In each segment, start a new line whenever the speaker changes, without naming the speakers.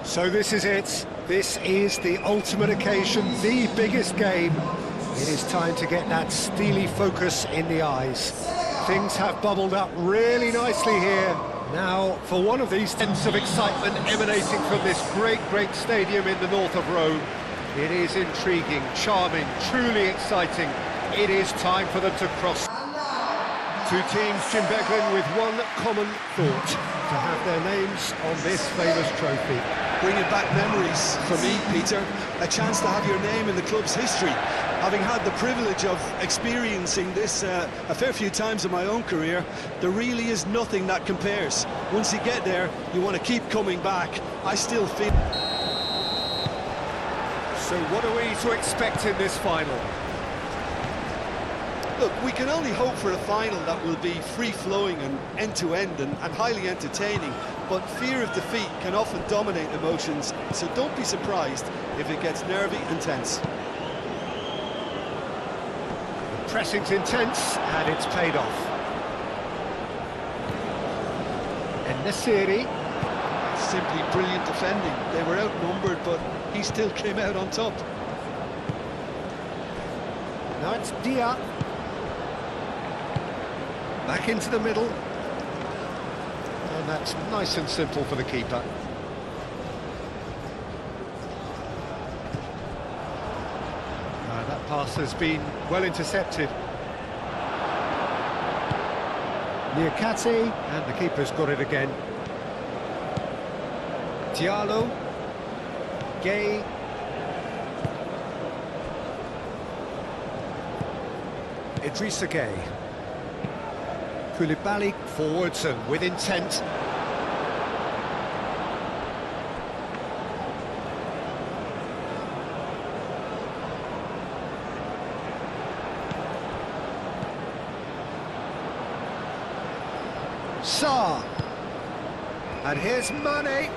So this is it. This is the ultimate occasion, the biggest game. It is time to get that steely focus in the eyes. Things have bubbled up really nicely here. Now, for one of these sense of excitement emanating from this great stadium in the north of Rome. It is intriguing, charming, truly exciting. It is time for them to cross. Two teams Jim-Beglin with one common thought, to have their names on this famous trophy.
Bringing back memories for me, Peter. A chance to have your name in the club's history. Having had the privilege of experiencing this a fair few times in my own career, there really is nothing that compares. Once you get there, you want to keep coming back. I still feel...
So what are we to expect in this final?
Look, we can only hope for a final that will be free-flowing and end-to-end and highly entertaining, but fear of defeat can often dominate emotions, so don't be surprised if it gets nervy and tense.
The pressing's intense, and it's paid off. And Nasiri.
Simply brilliant defending. They were outnumbered, but he still came out on top.
Now it's Dia. Back into the middle. And that's nice and simple for the keeper. That pass has been well intercepted. Niakate, and the keeper's got it again. Diallo. Gay. Idrissa Gay. Koulibaly forwards and with intent. Sarr. And here's Mane.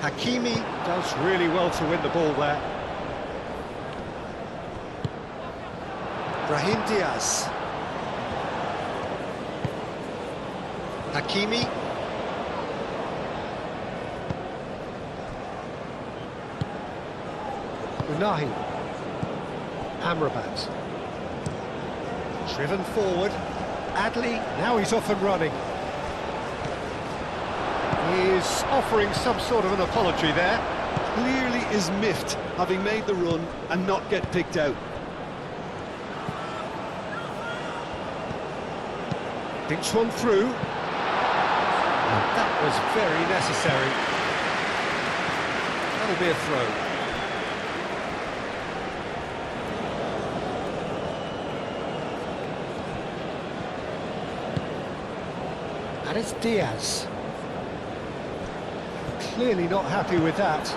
Hakimi does really well to win the ball there. Brahim Diaz. Hakimi. Unahi. Amrabat. Driven forward. Adli, now he's off and running. He's offering some sort of an apology there.
Clearly is miffed, having made the run and not get picked out.
Thinks one through. And that was very necessary. That'll be a throw. And it's Diaz. Clearly not happy with that.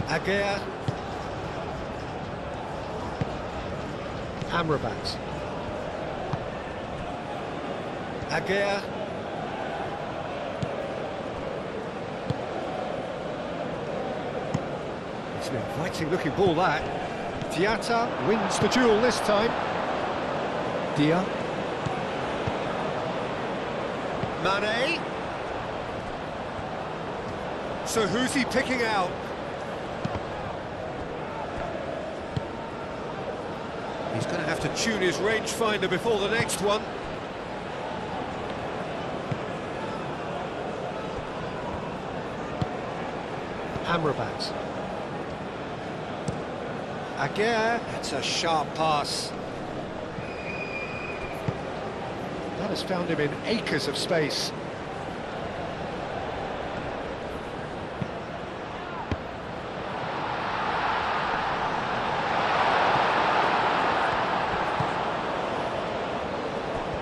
Agüero. Amrabat. Agüero. It's an inviting looking ball that. Diatta wins the duel this time. Dia. Mane. So who's he picking out? He's going to have to tune his rangefinder before the next one. Amrabat. Agüero, that's a sharp pass. That has found him in acres of space.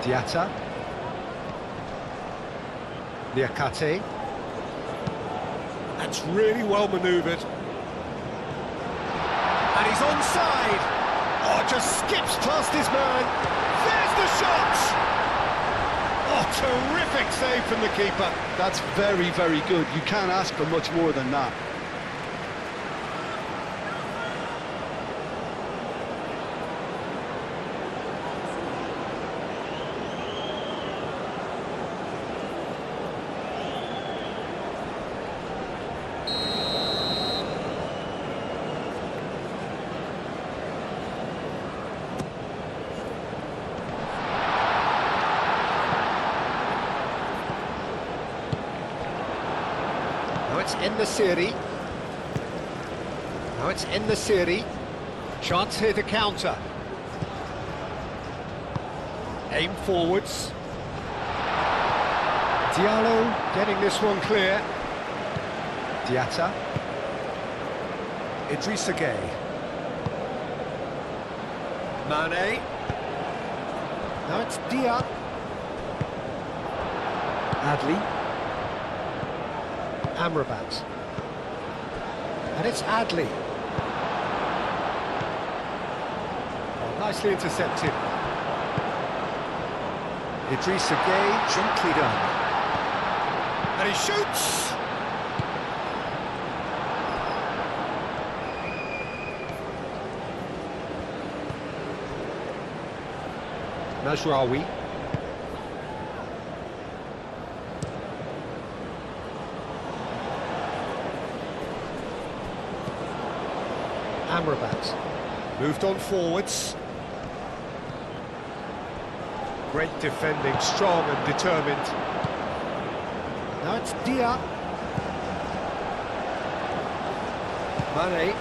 Diatta. Niakate. That's really well manoeuvred. And he's onside. Oh, just skips past his man. There's the shot! Oh, terrific save from the keeper.
That's very, very good. You can't ask for much more than that.
En-Nesyri. Now it's En-Nesyri. Chance here to counter. Aim forwards. Diallo getting this one clear. Diatta. Idrissa Gueye. Mane. Now it's Dia. Adli. Amrabat. And it's Adli. Oh, nicely intercepted. Idrissa Gueye, gently done. And he shoots! Mazraoui. Amrabat. Moved on forwards. Great defending, strong and determined. Now it's Dia. Mane.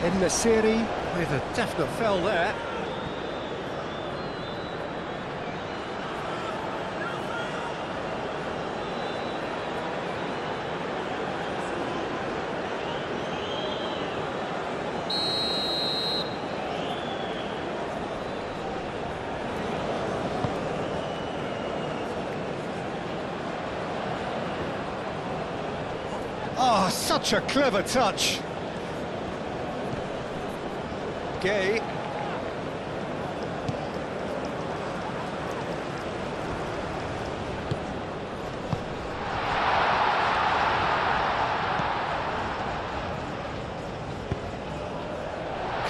En-Nesyri with a definite foul there. Oh, such a clever touch. Gueye.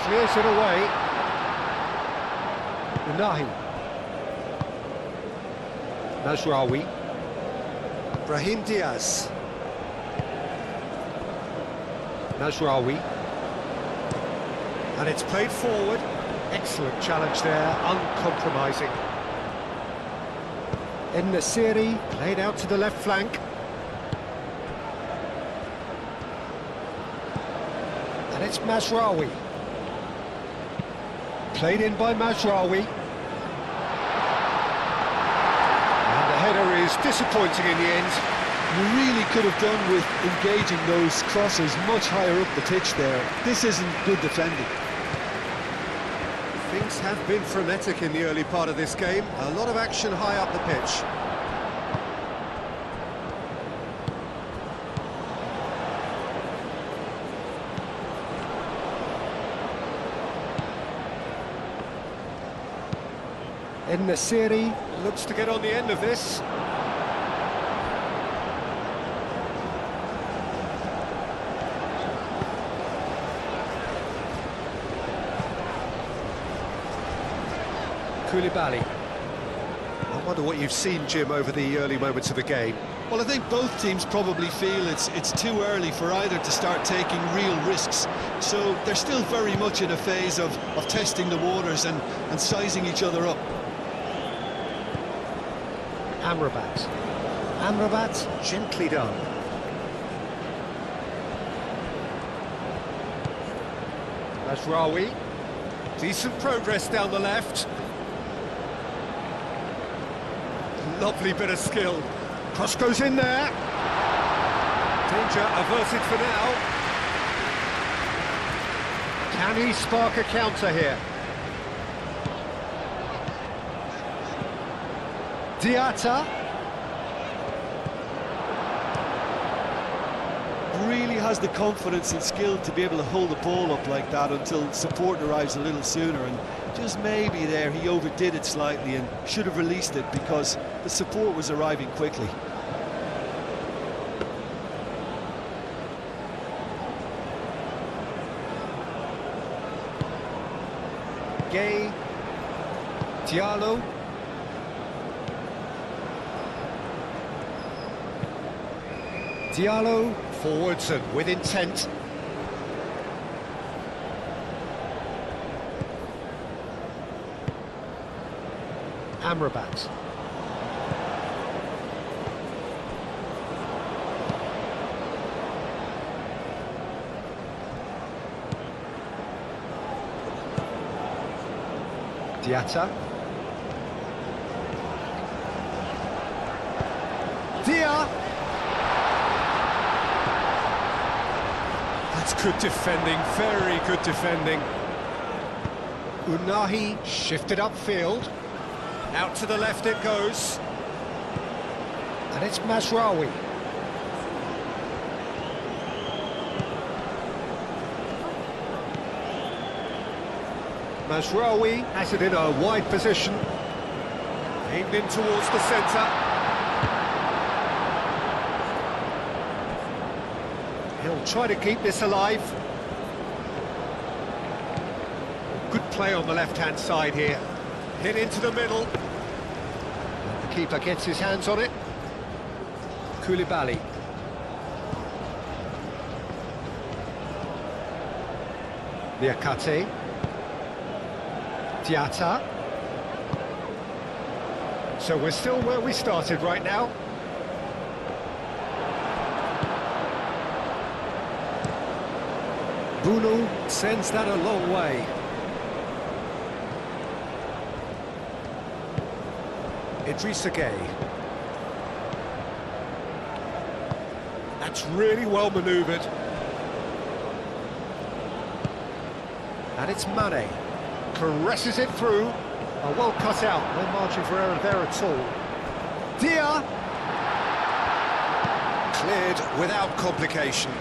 Clears it away. Unahi. Mazraoui. Brahim Diaz. Mazraoui. And it's played forward. Excellent challenge there, uncompromising. En-Nesyri played out to the left flank. And it's Mazraoui. Played in by Mazraoui. And the header is disappointing in the end.
You really could have done with engaging those crosses much higher up the pitch there. This isn't good defending.
Things have been frenetic in the early part of this game. A lot of action high up the pitch. En-Nesyri looks to get on the end of this. Koulibaly. I wonder what you've seen, Jim, over the early moments of the game.
Well, I think both teams probably feel it's too early for either to start taking real risks. So they're still very much in a phase of testing the waters and sizing each other up.
Amrabat. Amrabat, gently done. Mazraoui. Decent progress down the left. Lovely bit of skill. Cross goes in there. Danger averted for now. Can he spark a counter here? Diatta.
Really has the confidence and skill to be able to hold the ball up like that until support arrives a little sooner, and just maybe there he overdid it slightly and should have released it because the support was arriving quickly.
Gueye. Diallo. Diallo forwards and with intent. Amrabat. Diatta. Dia. That's good defending, very good defending. Unahi shifted upfield. Out to the left it goes. And it's Mazraoui. Mazraoui has it in a wide position. Aimed in towards the centre. He'll try to keep this alive. Good play on the left-hand side here. Hit into the middle. And the keeper gets his hands on it. Koulibaly. Niakate. Diatta. So we're still where we started right now. Bruno sends that a long way. Idrissa Gueye. That's really well manoeuvred. And it's Mane. Caresses it through. Oh, well cut out. No margin for error there at all. Dia. Cleared without complication.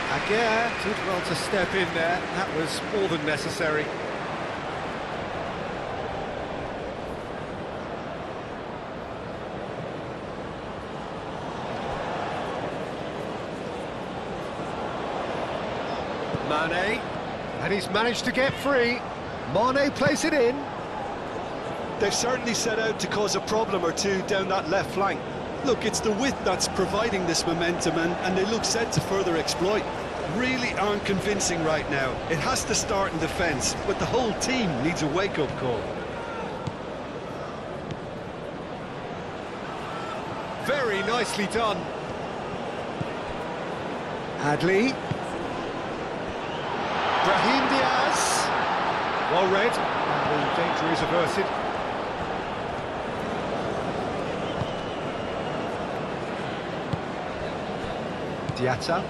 Aguirre did well to step in there. That was more than necessary. Mane, and he's managed to get free. Mane plays it in.
They've certainly set out to cause a problem or two down that left flank. Look, it's the width that's providing this momentum, and they look set to further exploit. Really aren't convincing right now. It has to start in defence, but the whole team needs a wake-up call.
Very nicely done. Adli. Brahim Diaz. Well read. And the danger is averted. Diatta.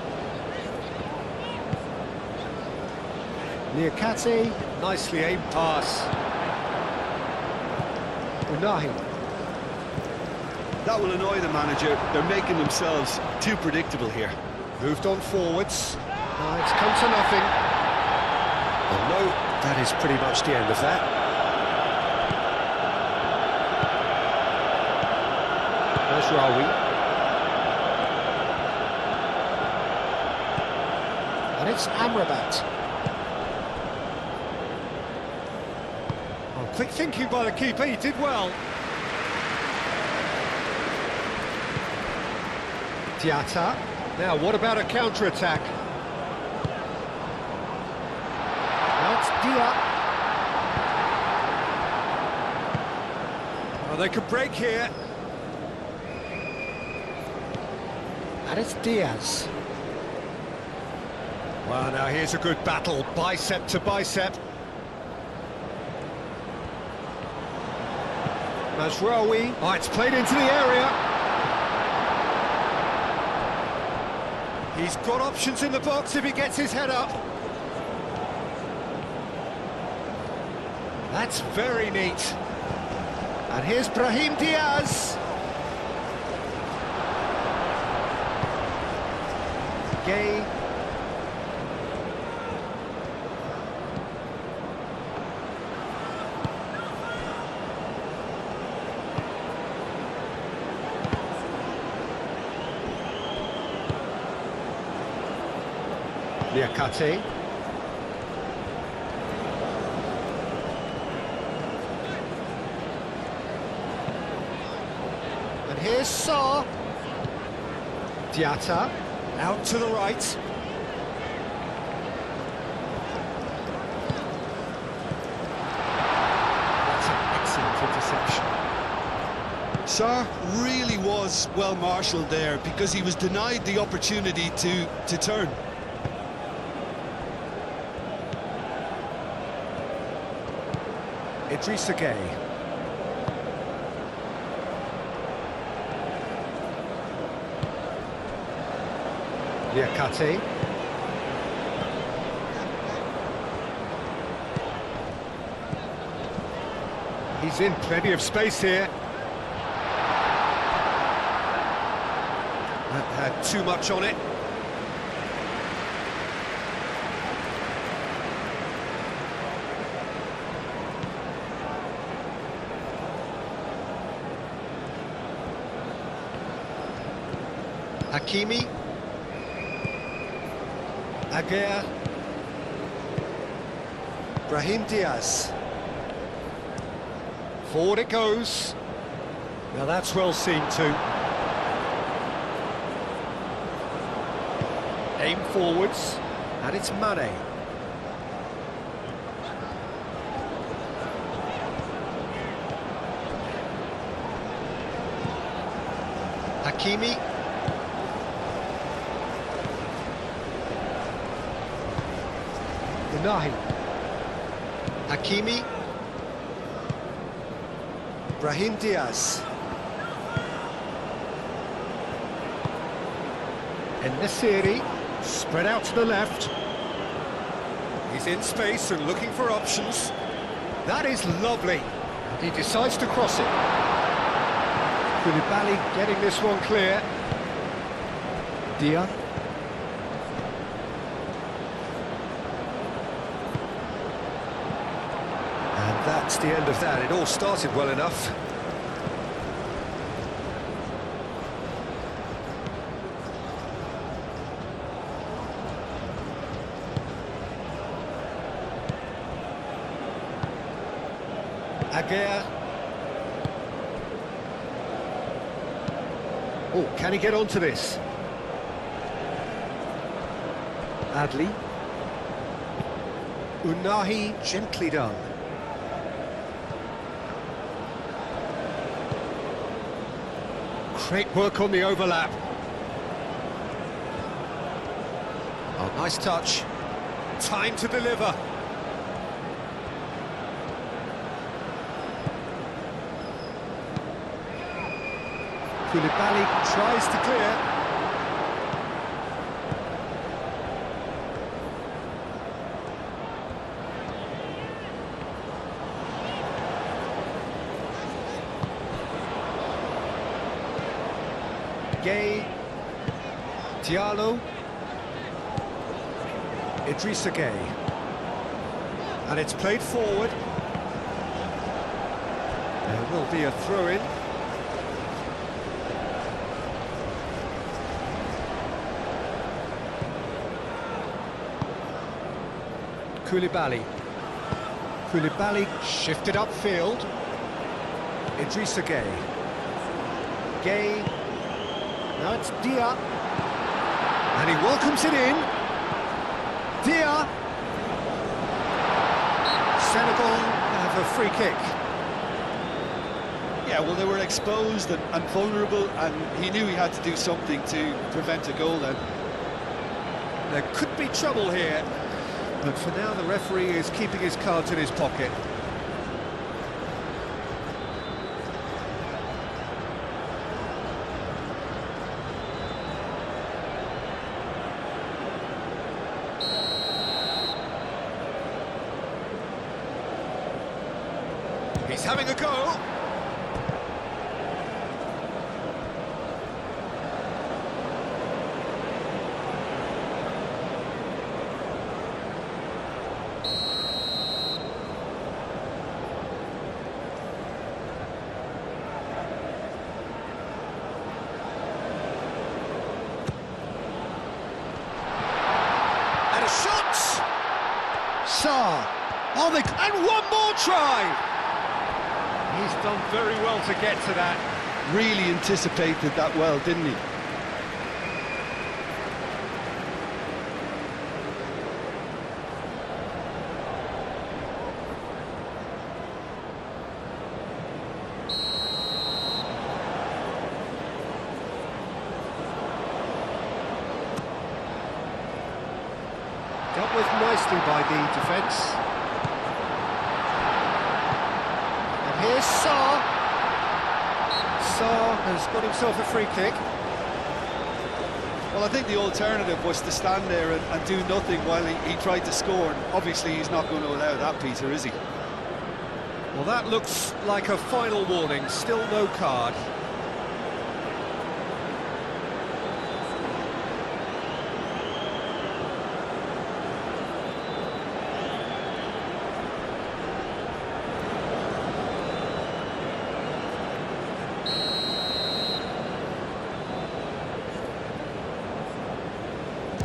Niakate. Nicely aimed pass. Unahi.
That will annoy the manager. They're making themselves too predictable here.
Moved on forwards. It's come to nothing. Well, no, that is pretty much the end of that. Mazraoui. And it's Amrabat. Well, quick thinking by the keeper, he did well. Diatta. Now, what about a counter-attack? That's Dia. Well, they could break here. And it's Diaz. Well, now here's a good battle, bicep to bicep. Mazraoui. Oh, it's played into the area. He's got options in the box if he gets his head up. That's very neat. And here's Brahim Diaz. Gueye. Niakate. And here's Sarr. Diatta, out to the right. That's an excellent interception.
Sarr really was well marshalled there because he was denied the opportunity to turn.
Idrissa Gueye. Liakate. He's in plenty of space here. That had too much on it. Hakimi. Aguirre. Brahim Diaz. Forward it goes. Now that's well seen too. Aim forwards, and it's Mane. Hakimi. Unahi. Hakimi. Brahim Diaz. En-Nesyri, spread out to the left. He's in space and looking for options. That is lovely. And he decides to cross it. Koulibaly getting this one clear. Dia. And that's the end of that. It all started well enough. Aguirre. Oh, can he get onto this? Adli. Unahi, gently done. Great work on the overlap. Oh, nice touch. Time to deliver. Koulibaly tries to clear. Gueye. Diallo. Idrissa Gueye. And it's played forward. There will be a throw-in. Koulibaly. Koulibaly shifted upfield. Idrissa Gueye. Gueye. Now it's Dia. And he welcomes it in. Dia. Senegal have a free kick.
Yeah, well, they were exposed and vulnerable, and he knew he had to do something to prevent a goal then.
There could be trouble here. But for now, the referee is keeping his cards in his pocket. He's having a go. Oh, and one more try! He's done very well to get to that.
Really anticipated that well, didn't he?
Dealt with nicely by the defence. Here's Sarr. Sarr has got himself a free kick.
Well, I think the alternative was to stand there and do nothing while he tried to score. And obviously, he's not going to allow that, Peter, is he?
Well, that looks like a final warning. Still no card.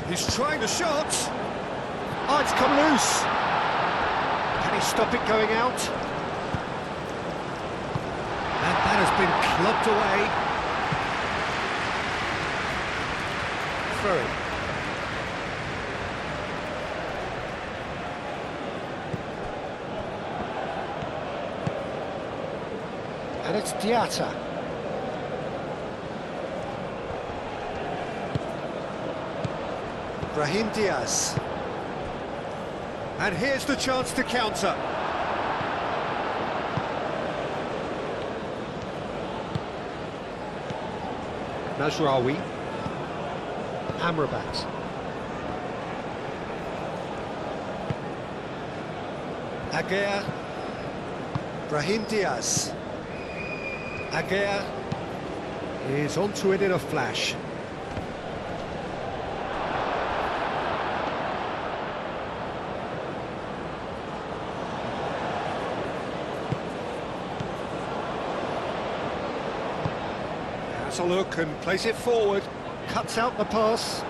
He's trying the shot. Oh, it's come loose. Can he stop it going out? And that has been clubbed away. Through. And it's Diatta. Brahim Diaz. And here's the chance to counter. Mazraoui. Amrabat. Aguirre. Brahim Diaz. Aguirre is onto it in a flash. Has a look and plays it forward. Cuts out the pass.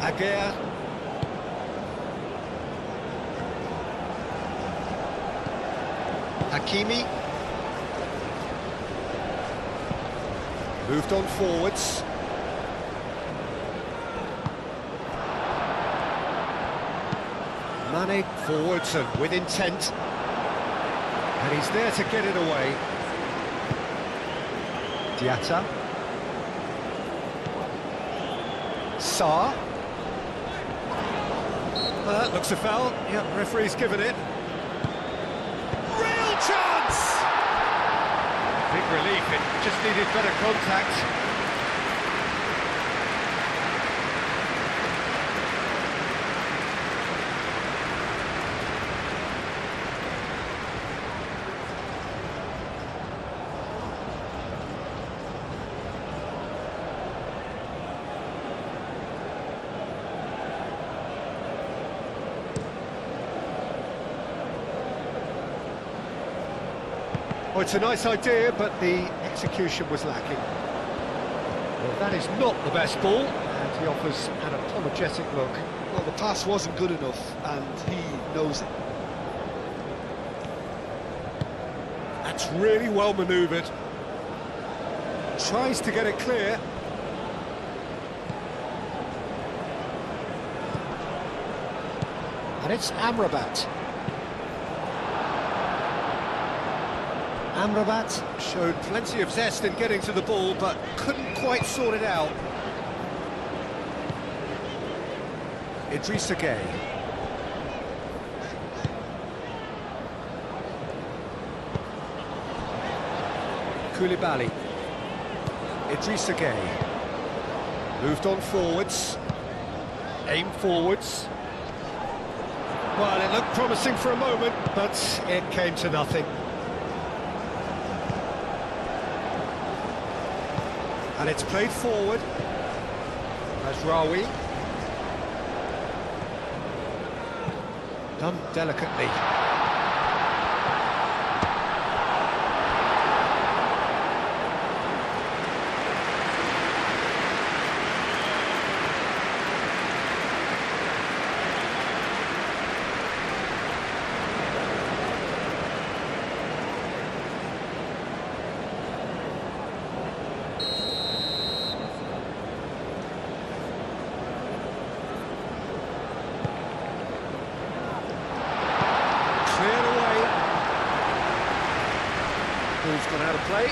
Aguirre. Hakimi. Moved on forwards. Mane forwards and with intent. And he's there to get it away. Diatta. Sarr. Well, that looks a foul. Yep, referee's given it. Real chance! Big relief, it just needed better contact. Oh, it's a nice idea, but the execution was lacking. Well, that is not the best ball, and he offers an apologetic look.
Well, the pass wasn't good enough, and he knows it.
That's really well manoeuvred. Tries to get it clear. And it's Amrabat. Amrabat showed plenty of zest in getting to the ball, but couldn't quite sort it out. Idrissa Gueye. Koulibaly. Idrissa Gueye. Moved on forwards. Aim forwards. Well, it looked promising for a moment, but it came to nothing. And it's played forward. Mazraoui. Done delicately. Ball's gone out of play.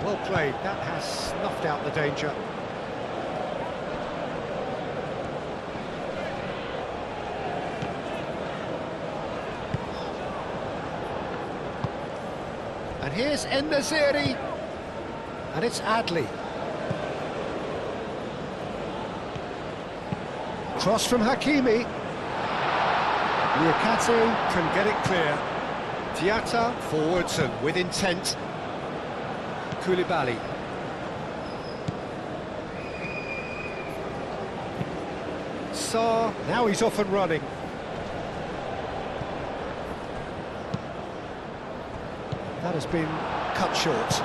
Well played, that has snuffed out the danger. And here's En-Nesyri. And it's Adli. Cross from Hakimi. Liakate can get it clear. Diatta forwards and with intent. Koulibaly. Sarr, now he's off and running. That has been cut short.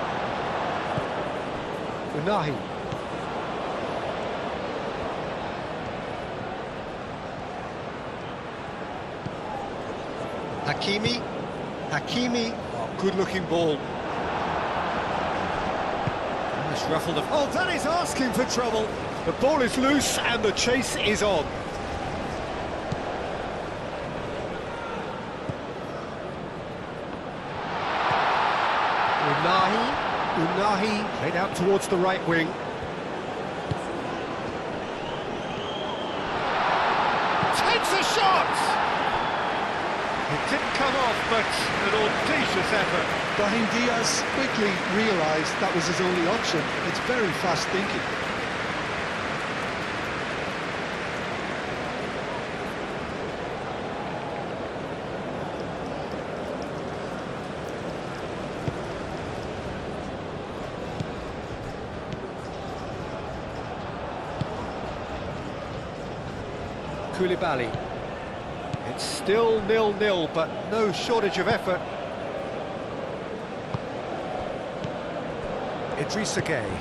Unahi. Hakimi. Oh, good-looking ball. Nice ruffled. Oh, that is asking for trouble. The ball is loose and the chase is on. Unahi played out towards the right wing. Takes a shot! It didn't come off, but an audacious effort.
Brahim Diaz quickly realised that was his only option. It's very fast thinking.
Koulibaly. It's still 0-0, but no shortage of effort. Idrissa Gueye.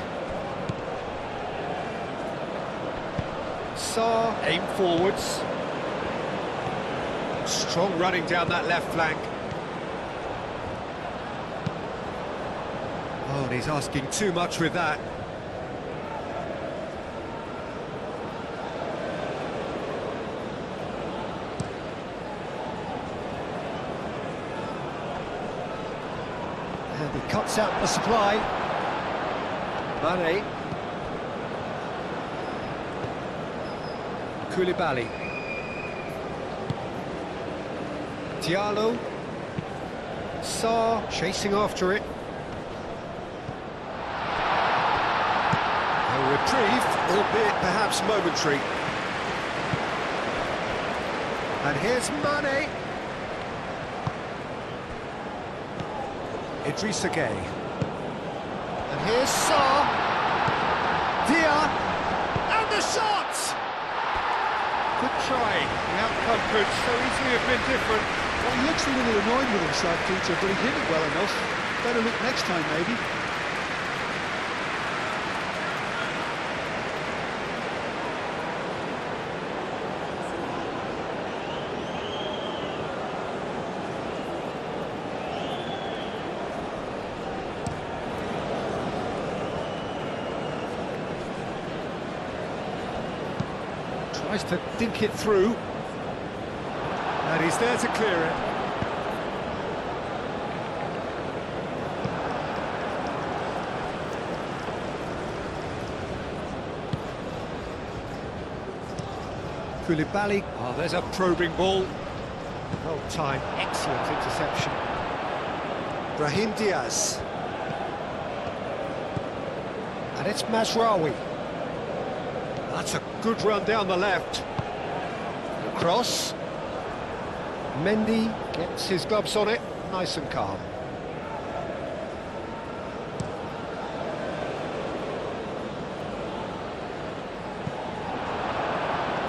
Sarr, aim forwards. Strong running down that left flank. Oh, and he's asking too much with that. And he cuts out the supply. Mane. Koulibaly. Diallo. Sarr chasing after it. A reprieve, albeit perhaps momentary. And here's Mane. Idrissa Gueye. And here's Sarr. Dia. And the shot! Good try. The outcome could so easily have been different.
Well, he looks a little annoyed with himself, Peter, but he hit it well enough. Better look next time, maybe.
Tries to dink it through. And he's there to clear it. Koulibaly. Oh, there's a probing ball. Well timed, excellent interception. Brahim Diaz. And it's Mazraoui. That's a good run down the left. The cross. Mendy gets his gloves on it, nice and calm.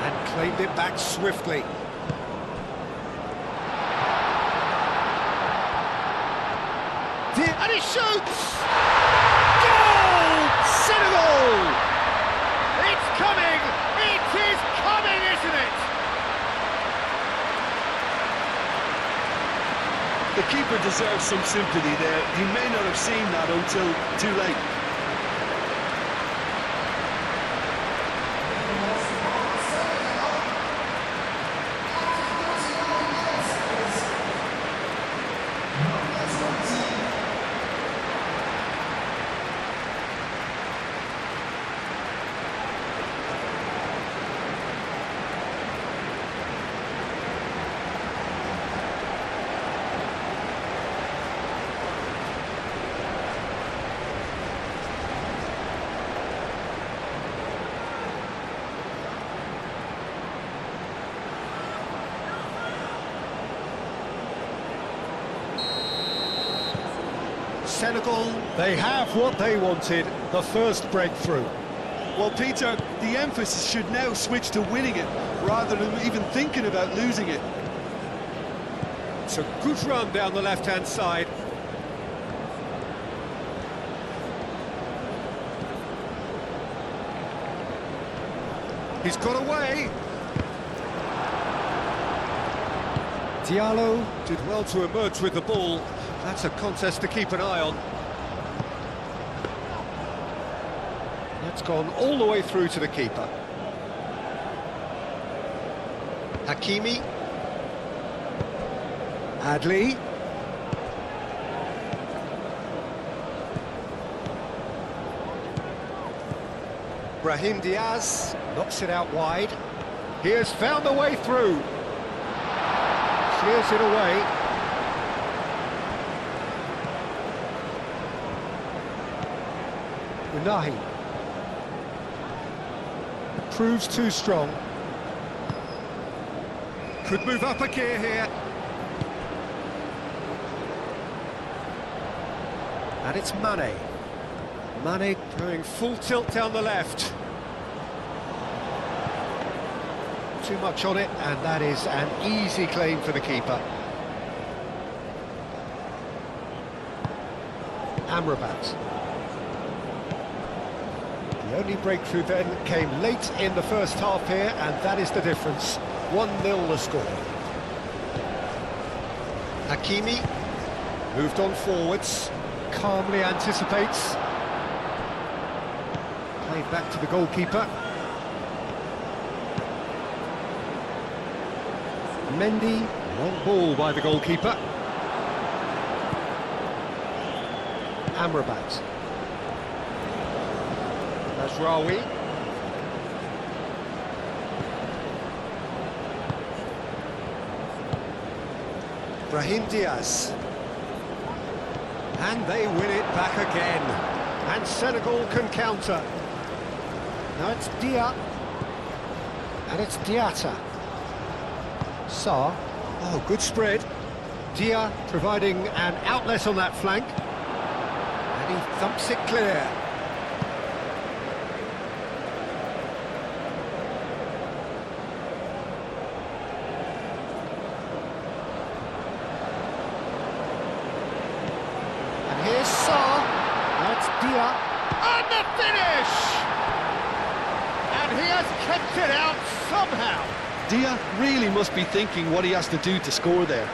And claimed it back swiftly. And he shoots! Goal! Senegal! It's coming! It is coming, isn't it?
The keeper deserves some sympathy there. He may not have seen that until too late.
Senegal, they have what they wanted, the first breakthrough.
Well, Peter, the emphasis should now switch to winning it, rather than even thinking about losing it.
It's a good run down the left-hand side. He's got away. Diallo did well to emerge with the ball. That's a contest to keep an eye on. That's gone all the way through to the keeper. Hakimi. Adli. Brahim Diaz knocks it out wide. He has found the way through. Clears it away. Unahi. Proves too strong. Could move up a gear here. And it's Mane. Mane going full tilt down the left. Too much on it, and that is an easy claim for the keeper. Amrabat. The only breakthrough then came late in the first half here, and that is the difference. 1-0 the score. Hakimi moved on forwards, calmly anticipates. Played back to the goalkeeper. Mendy, long ball by the goalkeeper. Amrabat. Mazraoui. Brahim Diaz. And they win it back again. And Senegal can counter. Now it's Dia. And it's Diatta. Sarr. Oh, good spread. Dia providing an outlet on that flank. And he thumps it clear. And here's Sarr. That's Dia. And the finish! And he has kept it out somehow.
Dia really must be thinking what he has to do to score there.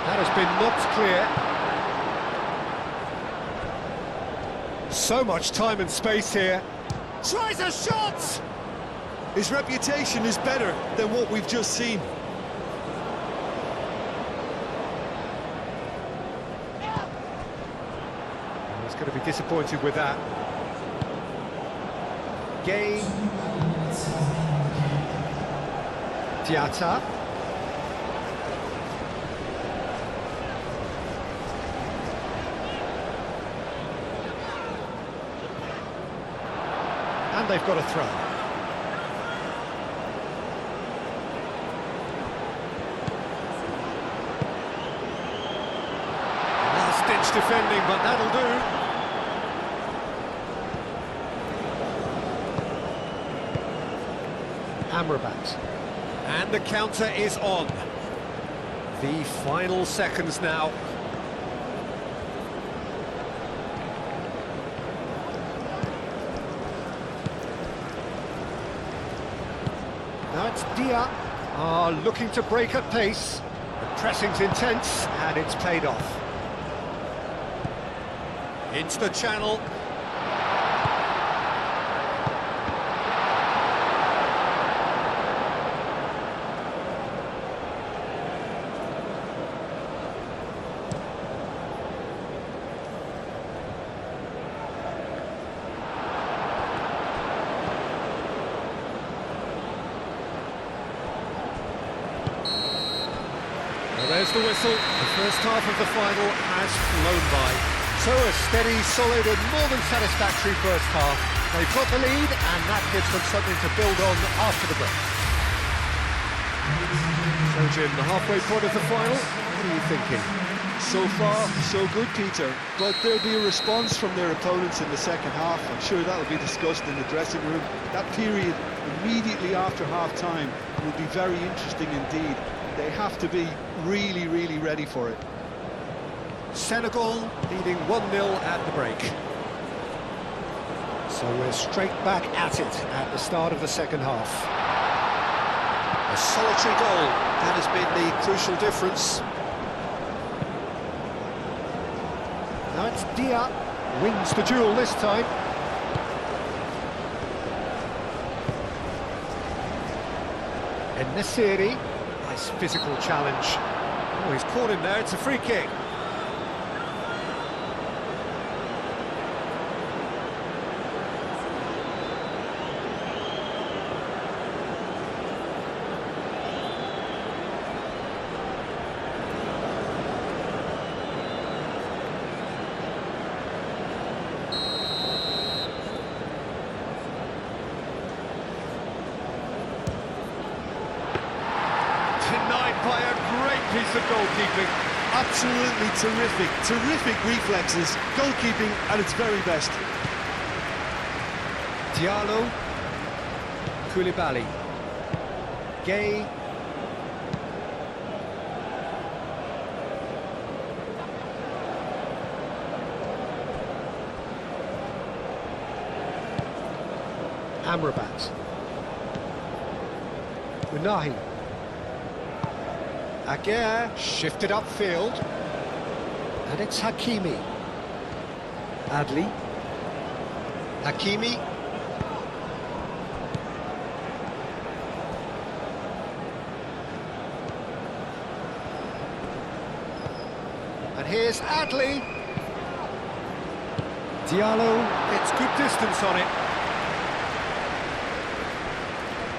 That has been knocked clear. So much time and space here. Tries a shot!
His reputation is better than what we've just seen.
He's going to be disappointed with that. Gay. Diatta. And they've got a throw. Last-ditch defending, but that'll do. Amrabat. And the counter is on. The final seconds now. Now it's Dia. Looking to break at pace. The pressing's intense, and it's paid off. Into the channel. there's the whistle. The first half of the final has flown by. So a steady, solid and more than satisfactory first half. They've got the lead and that gives them something to build on after the break. So Jim, the halfway point of the final, what are you thinking?
So far, so good, Peter. But there'll be a response from their opponents in the second half. I'm sure that'll be discussed in the dressing room. That period immediately after half-time will be very interesting indeed. They have to be really, really ready for it.
Senegal leading 1-0 at the break. So we're straight back at it at the start of the second half. A solitary goal, that has been the crucial difference. Now it's Dia, wins the duel this time. En-Nesyri, nice physical challenge. Oh, he's caught him there, it's a free kick. By a great piece of goalkeeping.
Absolutely terrific reflexes. Goalkeeping at its very best.
Diallo, Koulibaly, Gay, Amrabat, Unahi. Aguirre shifted upfield, and it's Hakimi. Adli, Hakimi, and here's Adli. Diallo gets good distance on it.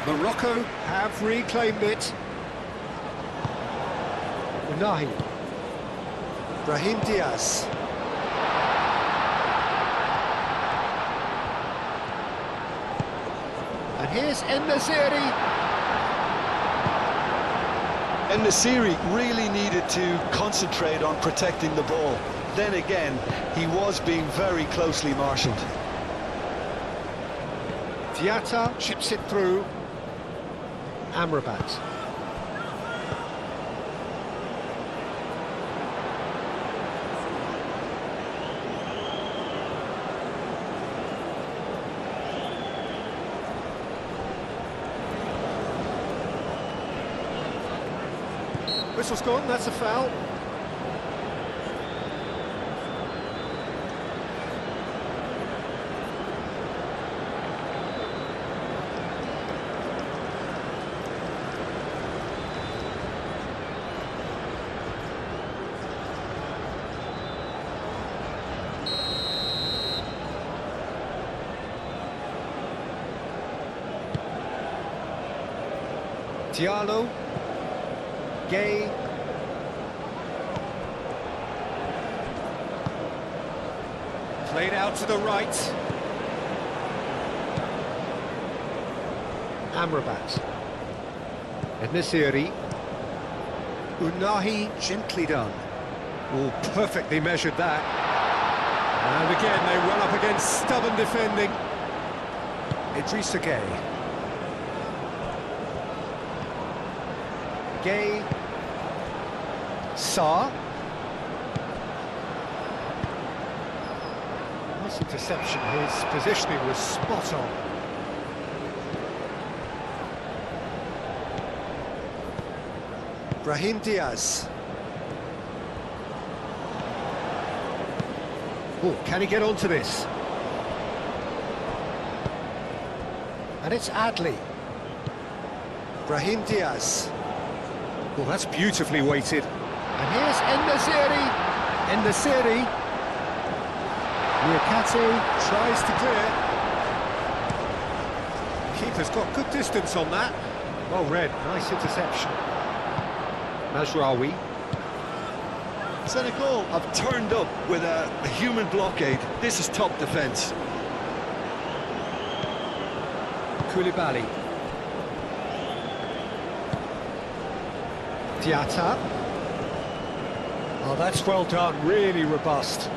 Morocco have reclaimed it. Unahi, Brahim Diaz, and here's En-Nesyri.
En-Nesyri really needed to concentrate on protecting the ball. Then again, he was being very closely marshalled.
Diatta chips it through. Amrabat. Whistle's gone, that's a foul. Diallo, Gay, played out to the right. Amrabat, En-Nesyri, Unahi, gently done. Oh, perfectly measured that. And again, they run up against stubborn defending. Idrissa Gay. Gay, Sarr, nice interception, his positioning was spot on. Brahim Diaz. Oh, can he get onto this? And it's Adli. Brahim Diaz. Oh, that's beautifully weighted. And here's En-Nesyri. En-Nesyri. Niakate tries to clear. Keeper's got good distance on that. Well read, nice interception. Mazraoui.
Senegal have turned up with a human blockade. This is top defence.
Koulibaly. Diatta. Oh, that's well done, really robust.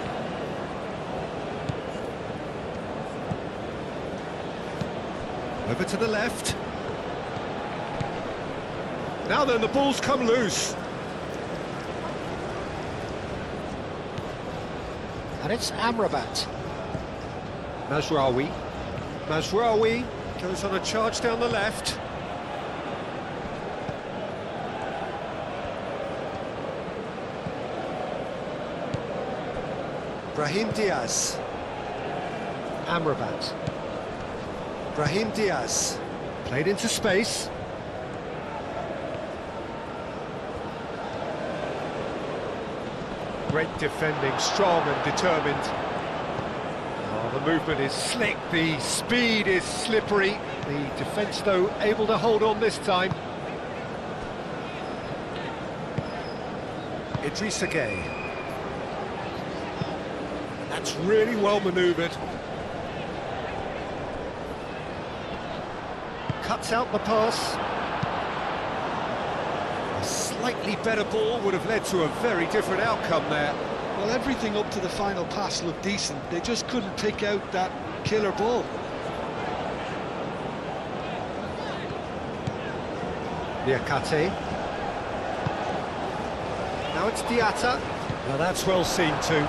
Over to the left. Now then, the ball's come loose. And it's Amrabat. Mazraoui. Mazraoui goes on a charge down the left. Brahim Diaz. Amrabat. Brahim Diaz. Played into space. Great defending, strong and determined. Oh, the movement is slick, the speed is slippery. The defence, though, able to hold on this time. Idrissa Gueye. That's really well manoeuvred. Cuts out the pass. A slightly better ball would have led to a very different outcome there.
Well, everything up to the final pass looked decent. They just couldn't pick out that killer ball.
Niakate. Now it's Diatta. Now that's well seen too.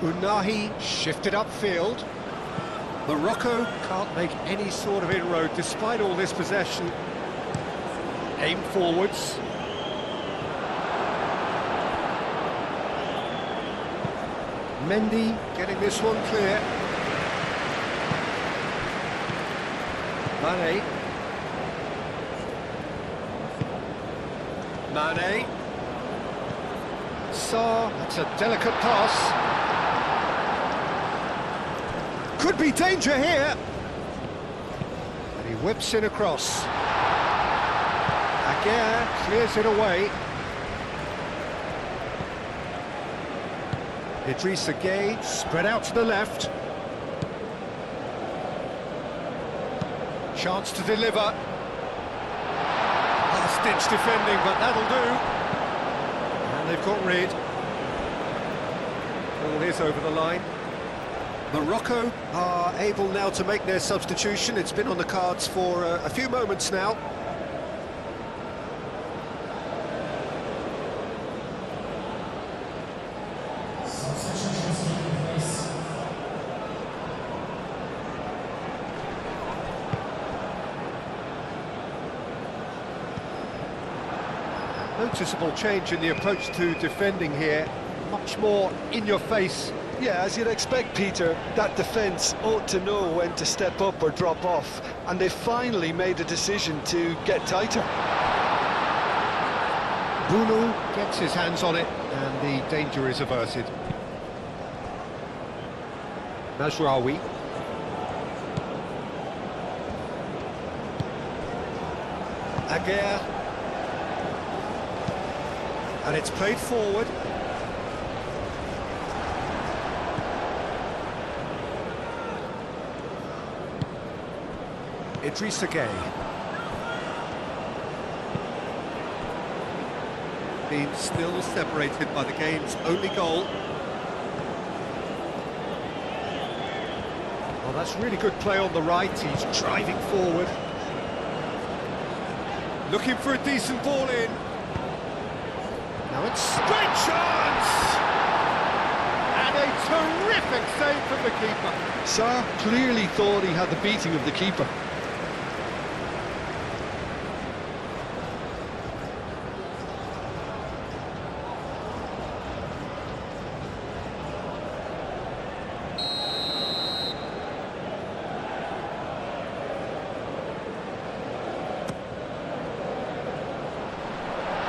Unahi shifted upfield. Morocco can't make any sort of inroad despite all this possession. Aim forwards. Mendy getting this one clear. Mane. Mane. Sarr, that's a delicate pass. Could be danger here. And he whips it across. Aguirre clears it away. Idrissa Gueye spread out to the left. Chance to deliver. Last-ditch defending, but that'll do. And they've got rid. Ball is over the line. Morocco are able now to make their substitution. It's been on the cards for a few moments now. Noticeable change in the approach to defending here. Much more in your face.
Yeah, as you'd expect, Peter, that defence ought to know when to step up or drop off, and they finally made a decision to get tighter.
Bruno gets his hands on it, and the danger is averted. Mazraoui. Aguirre. And it's played forward. Idrissa Gueye. Being still separated by the game's only goal. Well, that's really good play on the right. He's driving forward. Looking for a decent ball in. Now it's great chance! And a terrific save from the keeper.
Sarr clearly thought he had the beating of the keeper.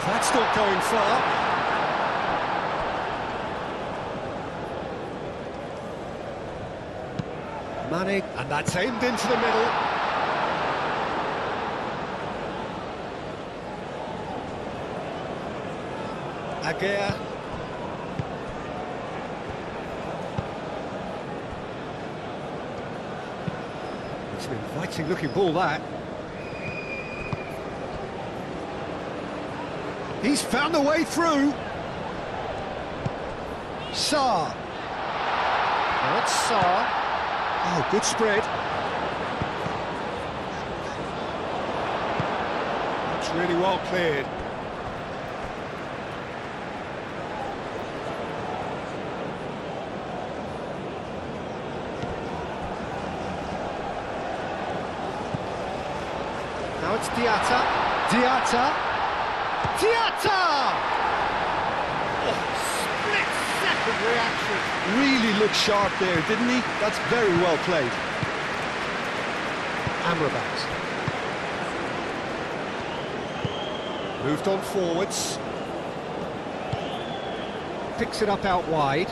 That's not going far. Mane, and that's aimed into the middle. Aguirre. It's an inviting looking ball, that. He's found the way through. Sarr. Now it's Sarr. Oh, good spread. That's really well cleared. Now it's Diatta. Diatta. Diatta! Oh, split-second reaction.
Really looked sharp there, didn't he? That's very well played.
Amrabat. Moved on forwards. Picks it up out wide.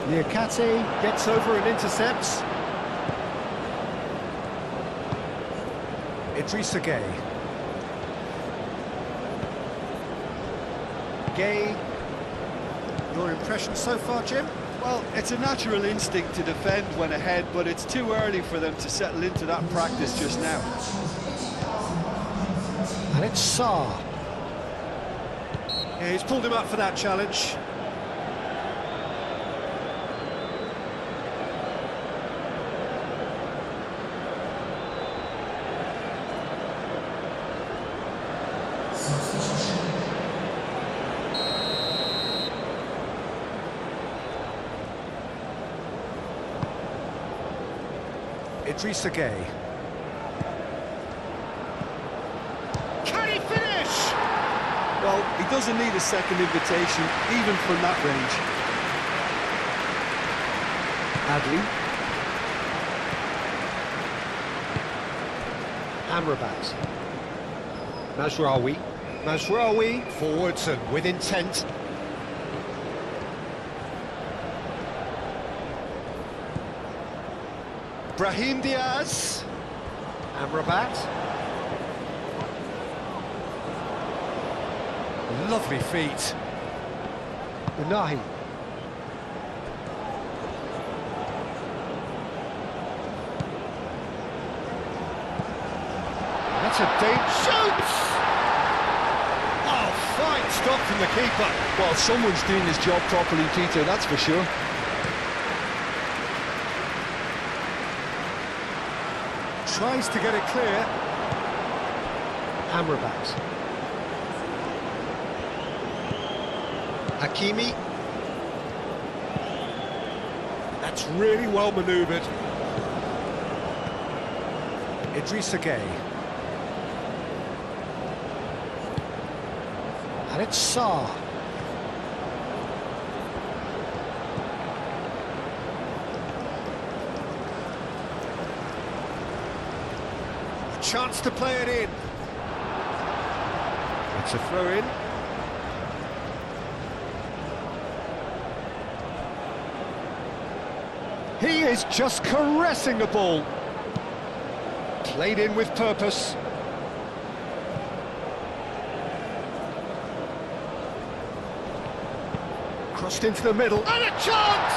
Niakate gets over and intercepts. Idrissa Gueye. Gueye, your impression so far, Jim?
Well, it's a natural instinct to defend when ahead, but it's too early for them to settle into that practice just now.
And it's Sarr. Yeah, he's pulled him up for that challenge. Idrissa Gueye. Can he finish?
Well, he doesn't need a second invitation, even from that range.
Adli. Amrabat. Mazraoui. Mazraoui forwards and with intent. Brahim Diaz. Amrabat. Lovely feet. Unahi. That's a danger. Shoots! Oh, fine stop from the keeper.
Well, someone's doing his job properly, Peter, that's for sure.
Tries to get it clear. Amrabat. Hakimi. That's really well manoeuvred. Idrissa Gueye. And it's Sarr. Chance to play it in. It's a throw-in. He is just caressing the ball. Played in with purpose. Crossed into the middle. And a chance!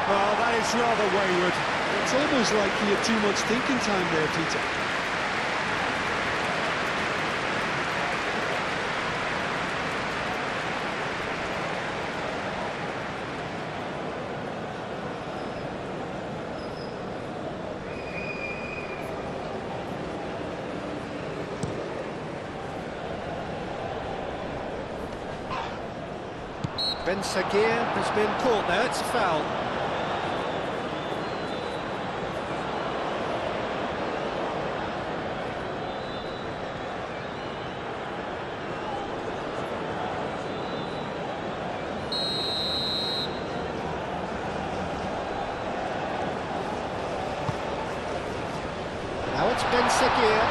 Oh, that is rather wayward.
It's almost like he had too much thinking time there, Peter.
Ben Sagir has been caught there, it's a foul. Now it's Ben Sagir.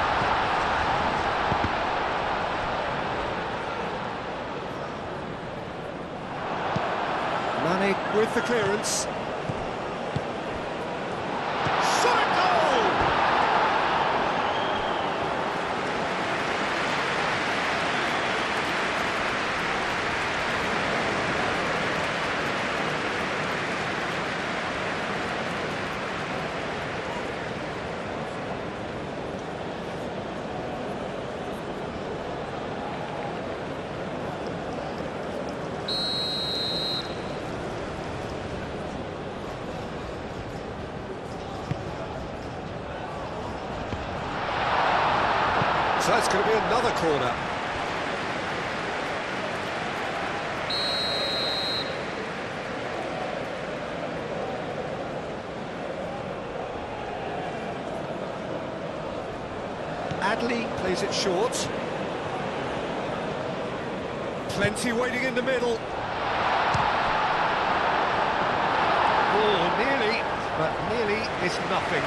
Mane with the clearance. Shot goal! So that's going to be another corner. Adley plays it short. Plenty waiting in the middle. Oh, nearly, but nearly is nothing.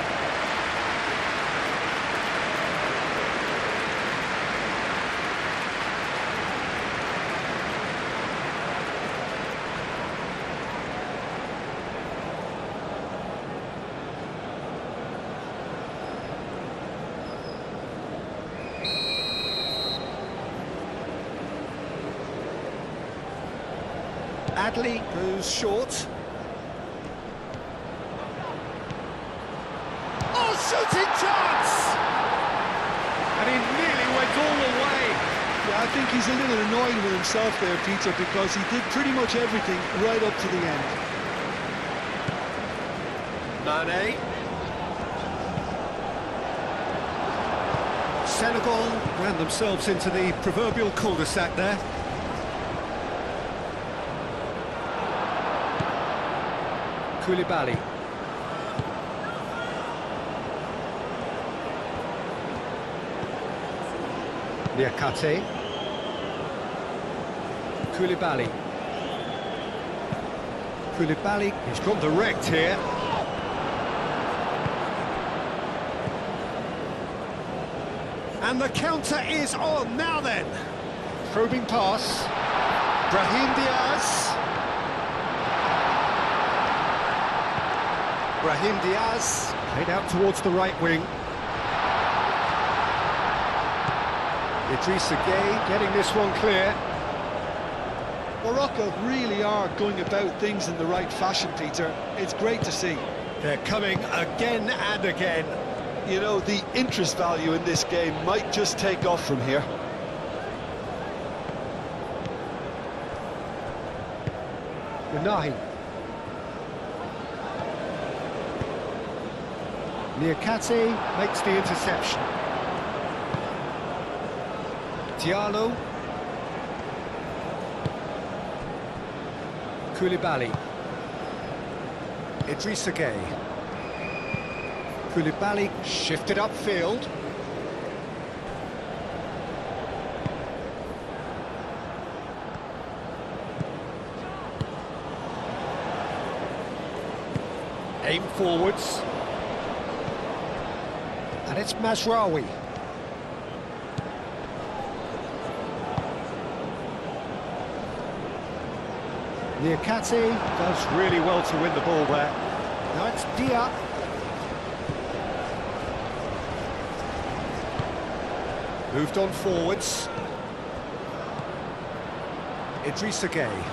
Adley goes short. Oh, shooting chance! And he nearly went all the way.
Yeah, I think he's a little annoyed with himself there, Peter, because he did pretty much everything right up to the end.
Mane. Senegal ran themselves into the proverbial cul-de-sac there. Koulibaly. Niakate. Koulibaly. Koulibaly, he's gone direct here. And the counter is on, now then. Probing pass. Brahim Diaz. Brahim Diaz, played out towards the right wing. Idrissa Gueye getting this one clear.
Morocco really are going about things in the right fashion, Peter. It's great to see.
They're coming again and again.
You know, the interest value in this game might just take off from here.
Unahi. Niakate makes the interception. Diallo. Koulibaly. Idrissa Gueye. Koulibaly shifted upfield. Aim forwards. And it's Mazraoui. Niakate does really well to win the ball there. Now it's Dia. Moved on forwards. Idrissa Gueye.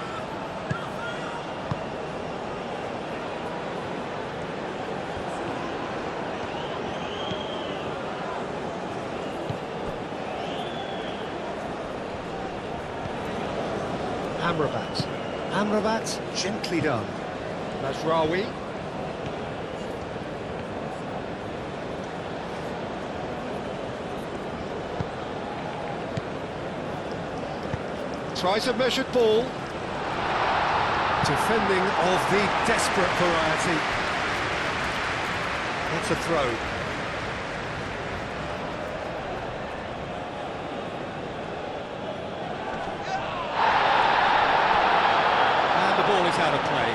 Amrabat, gently done. Mazraoui. Tries a measured ball. Defending of the desperate variety. That's a throw. Out of play.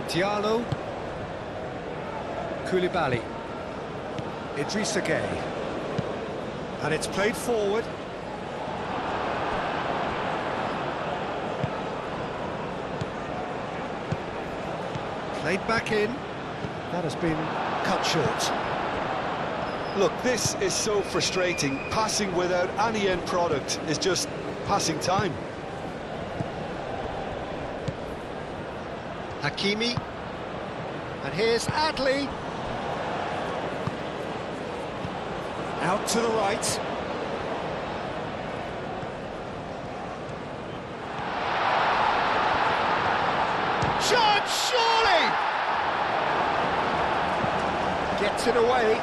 Diallo. Koulibaly. Idrissa Gueye. And it's played forward. Played back in. That has been cut short.
Look, this is so frustrating. Passing without any end product is just passing time.
Hakimi. And here's Adley. Out to the right. shot, surely! Gets it away.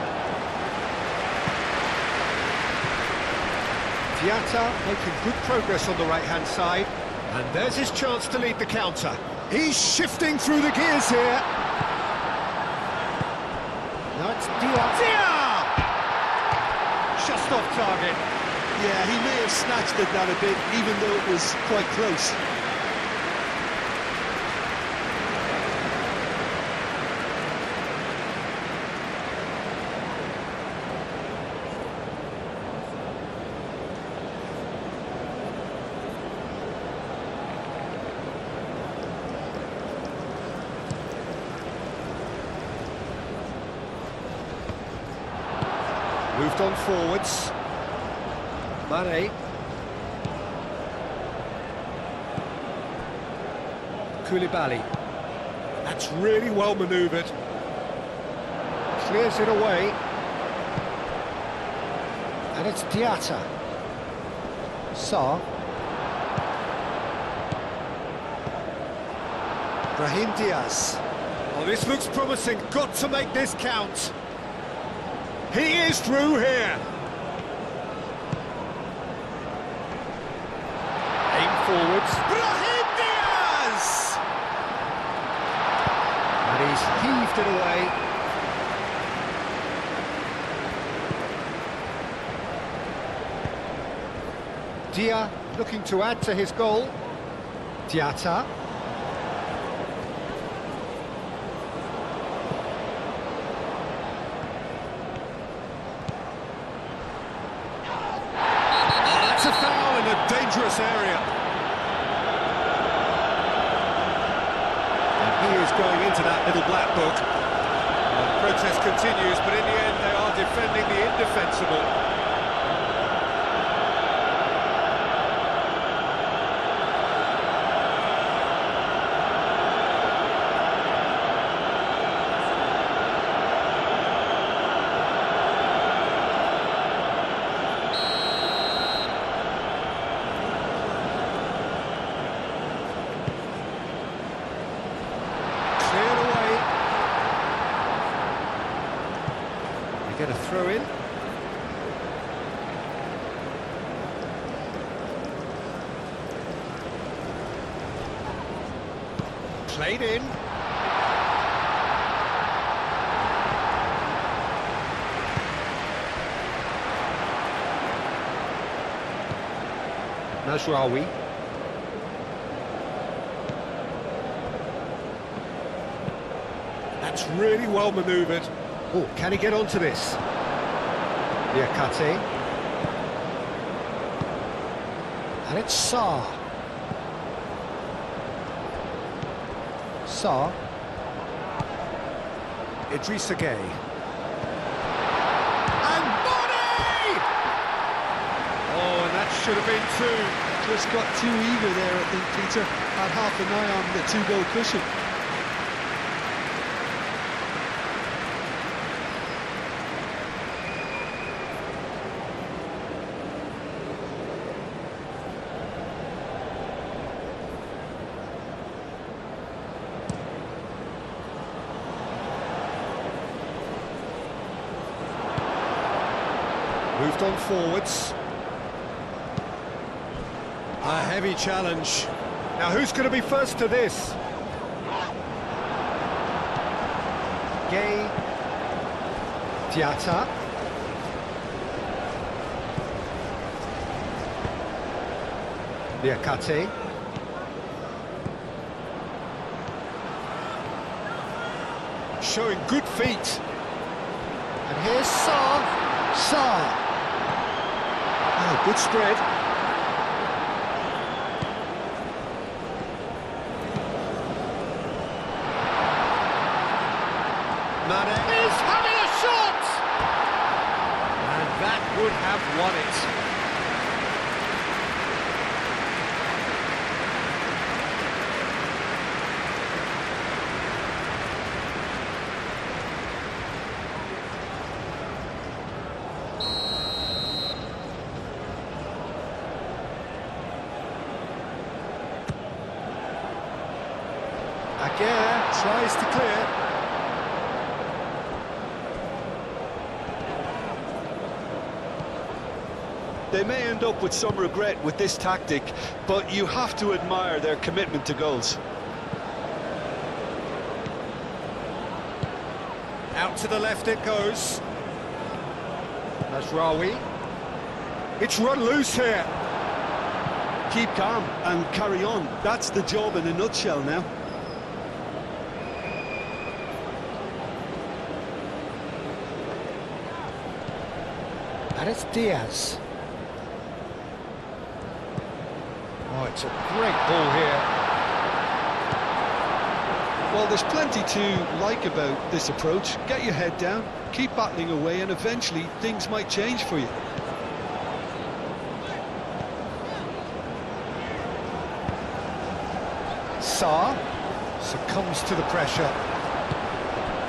Diatta making good progress on the right-hand side. And there's his chance to lead the counter. He's shifting through the gears here. Now it's Dia! Just off target.
Yeah, he may have snatched at that a bit, even though it was quite close.
Moved on forwards. Mane. Koulibaly. That's really well manoeuvred. Clears it away. And it's Diatta. Sarr. Brahim Diaz. Oh, this looks promising. Got to make this count. He is through here. Aim forwards. Brahim Diaz! And he's heaved it away. Dia looking to add to his goal. Diatta. Dangerous area. And he is going into that little black book. The protest continues, but in the end they are defending the indefensible. Get a throw in. Played in. Najraoui. That's really well manoeuvred. Oh, can he get onto this? Diakate. And it's Sarr. Sarr. Idrissa Gueye. And Mane! Oh, and that should have been two.
Just got too eager there, I think, Peter. Had half an eye on the two-goal cushion.
Moved on forwards. A heavy challenge. Now who's going to be first to this? Gueye. Diatta. Diakate. Showing good feet. And here's Sarr. Sarr. Oh, good spread. Mane is having a shot! And that would have won it. Aguirre tries to clear.
They may end up with some regret with this tactic, but you have to admire their commitment to goals.
Out to the left it goes. Mazraoui. It's run loose here.
Keep calm and carry on. That's the job in a nutshell now.
And it's Diaz. Oh, it's a great ball here.
Well, there's plenty to like about this approach. Get your head down, keep battling away, and eventually things might change for you.
Sarr succumbs to the pressure.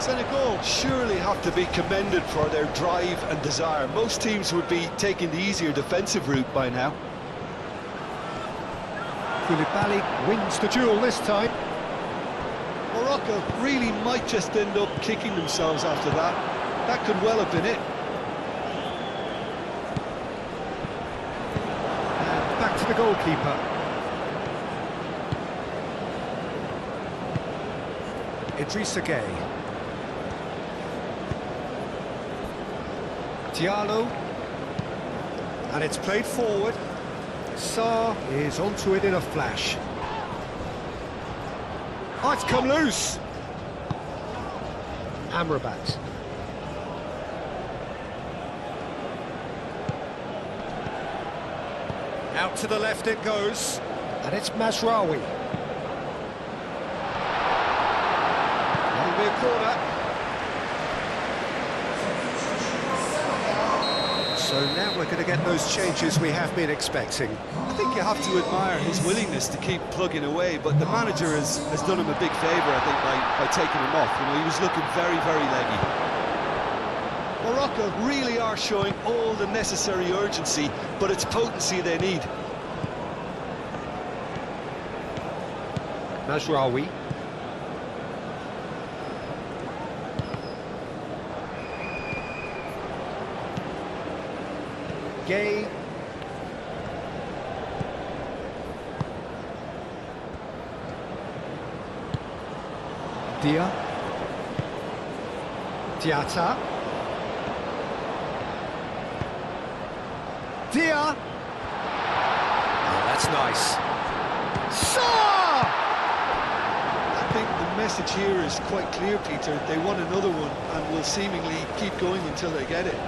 Senegal surely have to be commended for their drive and desire. Most teams would be taking the easier defensive route by now.
Koulibaly wins the duel this time.
Morocco really might just end up kicking themselves after that. That could well have been it.
And back to the goalkeeper. Idrissa Gueye. Diallo. And it's played forward. Sarr is onto it in a flash. Oh, it's come loose. Amrabat. Out to the left it goes. And it's Mazraoui. That'll be a corner. So now we're going to get those changes we have been expecting.
I think you have to admire his willingness to keep plugging away, but the manager has done him a big favour, I think, by taking him off. You know, he was looking very, very leggy. Morocco really are showing all the necessary urgency, but it's potency they need.
Mazraoui. Gueye. Dia. Diatta. Dia. Oh, that's nice. Sarr!
I think the message here is quite clear, Peter. They want another one and will seemingly keep going until they get it.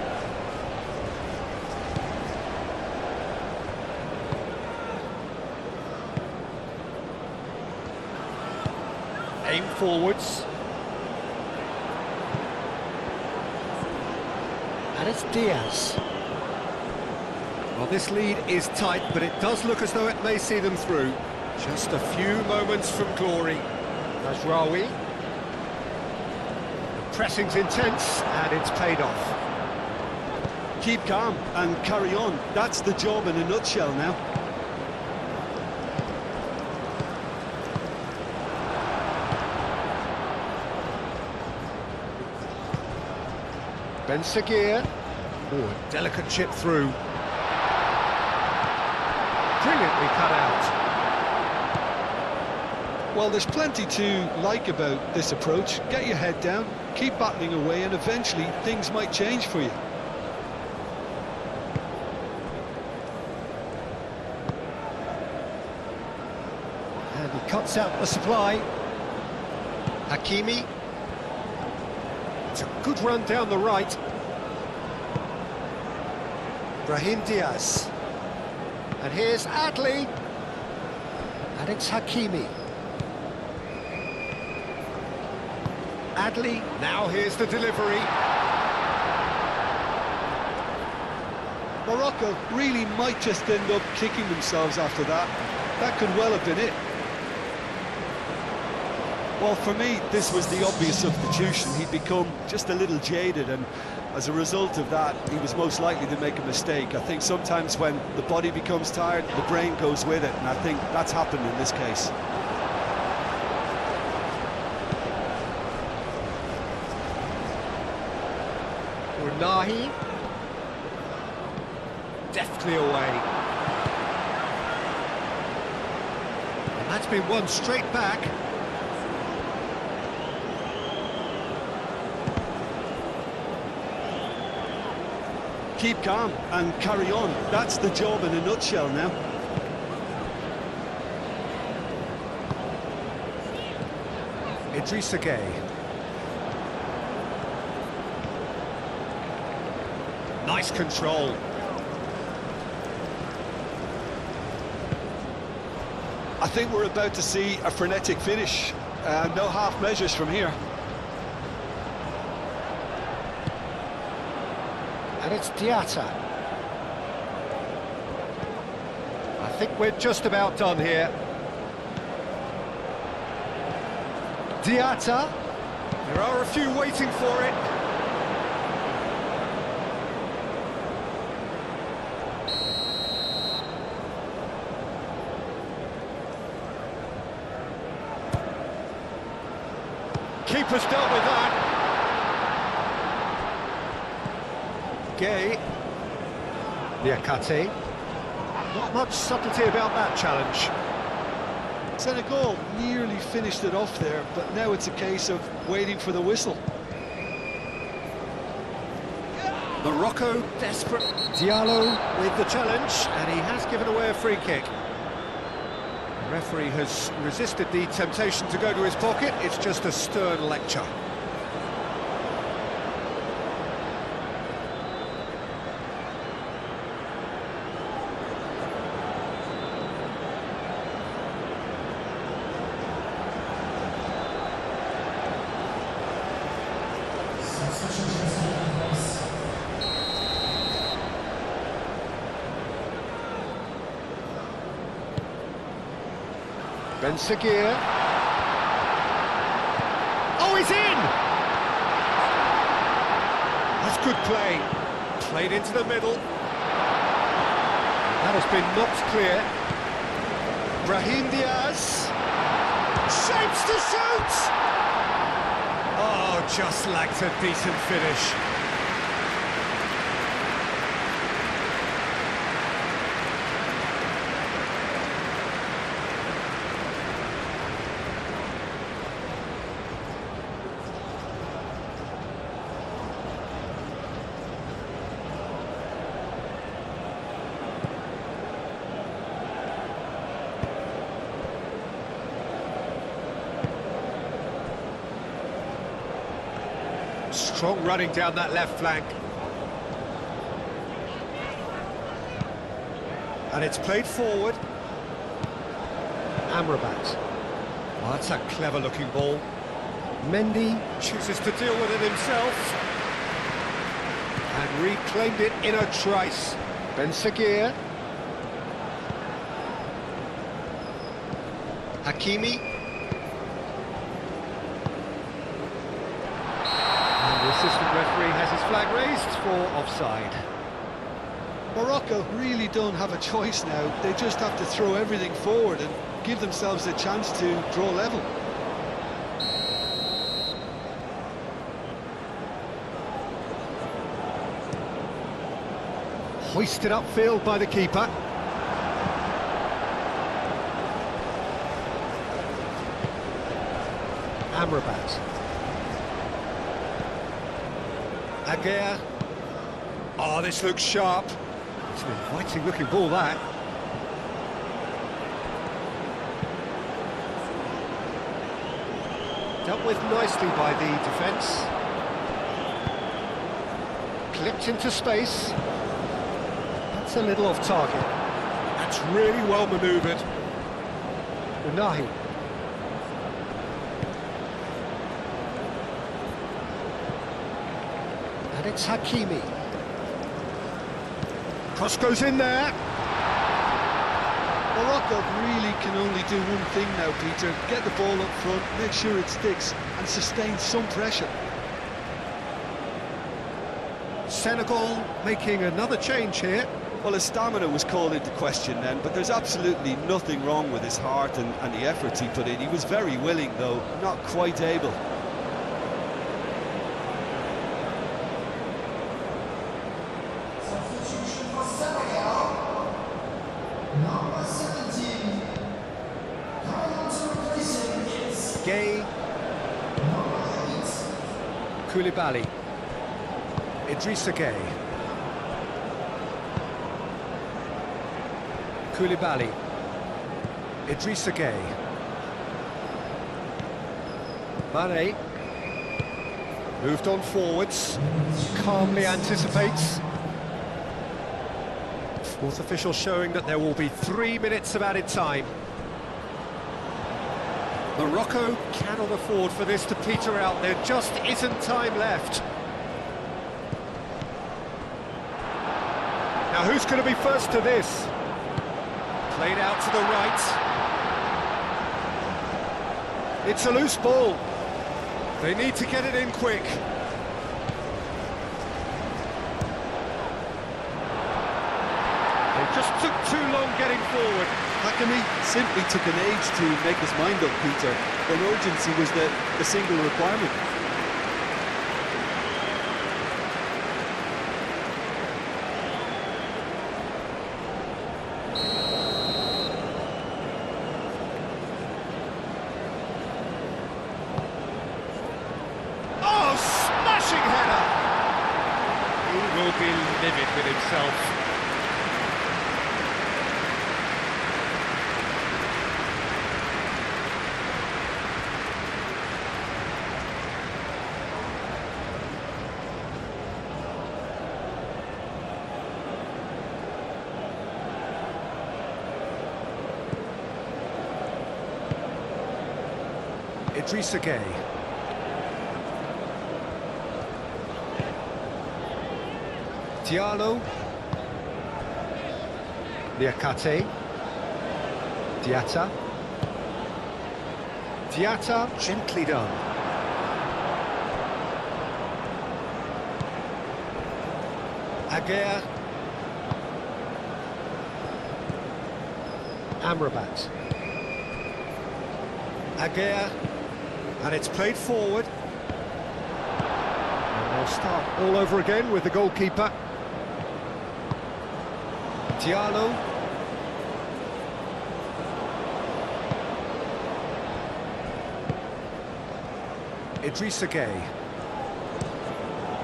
Aim forwards. And it's Diaz. Well, this lead is tight, but it does look as though it may see them through. Just a few moments from glory. Mazraoui. The pressing's intense, and it's paid off.
Keep calm and carry on. That's the job in a nutshell now.
Ben Seguir. Oh, a delicate chip through. Brilliantly cut out.
Well, there's plenty to like about this approach. Get your head down, keep battling away, and eventually things might change for you.
And he cuts out the supply. Hakimi. It's a good run down the right. Brahim Diaz. And here's Adli. And it's Hakimi. Adli, now here's the delivery.
Morocco really might just end up kicking themselves after that. That could well have been it. Well, for me, this was the obvious substitution. He'd become just a little jaded, and as a result of that, he was most likely to make a mistake. I think sometimes when the body becomes tired, the brain goes with it, and I think that's happened in this case.
Unahi. Deftly away. And that's been won straight back.
Keep calm and carry on. That's the job in a nutshell now.
Idrissa Gueye. Nice control.
I think we're about to see a frenetic finish. No half measures from here.
And it's Diatta. I think we're just about done here. Diatta. There are a few waiting for it. Keeper's dealt with that. Gueye. Niakate. Not much subtlety about that challenge.
Senegal nearly finished it off there, but now it's a case of waiting for the whistle.
Morocco desperate. Diallo with the challenge, and he has given away a free kick. The referee has resisted the temptation to go to his pocket. It's just a stern lecture. Ben-Seguir. Oh, he's in! That's good play. Played into the middle. That has been knocked clear. Brahim Diaz. Shapes to shoot! Oh, just lacked a decent finish. Strong running down that left flank. And it's played forward. Amrabat. Oh, that's a clever-looking ball. Mendy chooses to deal with it himself. And reclaimed it in a trice. Ben-Seguir. Hakimi. The assistant referee has his flag raised for offside.
Morocco really don't have a choice now. They just have to throw everything forward and give themselves a chance to draw level.
Hoisted upfield by the keeper. Amrabat. Aguirre. Oh, this looks sharp. It's an inviting looking ball, that. Dealt with nicely by the defence. Clipped into space. That's a little off target. That's really well manoeuvred. Unahi. And it's Hakimi. Cross goes in there.
Morocco really can only do one thing now, Peter. Get the ball up front, make sure it sticks, and sustain some pressure.
Senegal making another change here.
Well, his stamina was called into question then, but there's absolutely nothing wrong with his heart and the efforts he put in. He was very willing, though, not quite able.
Gay. Koulibaly. Idrissa Gay. Koulibaly. Idrissa Gay. Mane. Moved on forwards. Calmly anticipates. Fourth official showing that there will be 3 minutes of added time. Morocco cannot afford for this to peter out. There just isn't time left. Now who's going to be first to this? Played out to the right. It's a loose ball. They need to get it in quick. They just took too long getting forward.
Hakimi simply took an age to make his mind up, Peter, when urgency was the single requirement.
Oh, smashing header! He will be livid with himself. Idrissa Gay. Diallo. Niakate. Diatta. Diatta, gently done. Aguirre. Amrabat. Aguirre. And it's played forward. And they'll start all over again with the goalkeeper. Diallo. Idrissa Gay.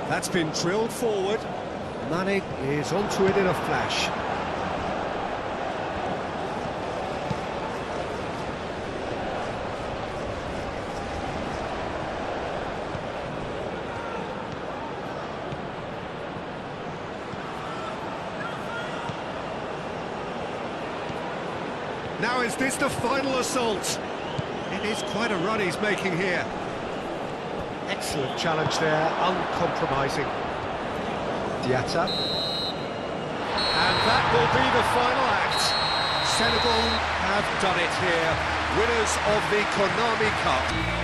That's been drilled forward. Mane is onto it in a flash. Now is this the final assault? It is quite a run he's making here. Excellent challenge there, uncompromising. Diatta. And that will be the final act. Senegal have done it here, winners of the Konami Cup.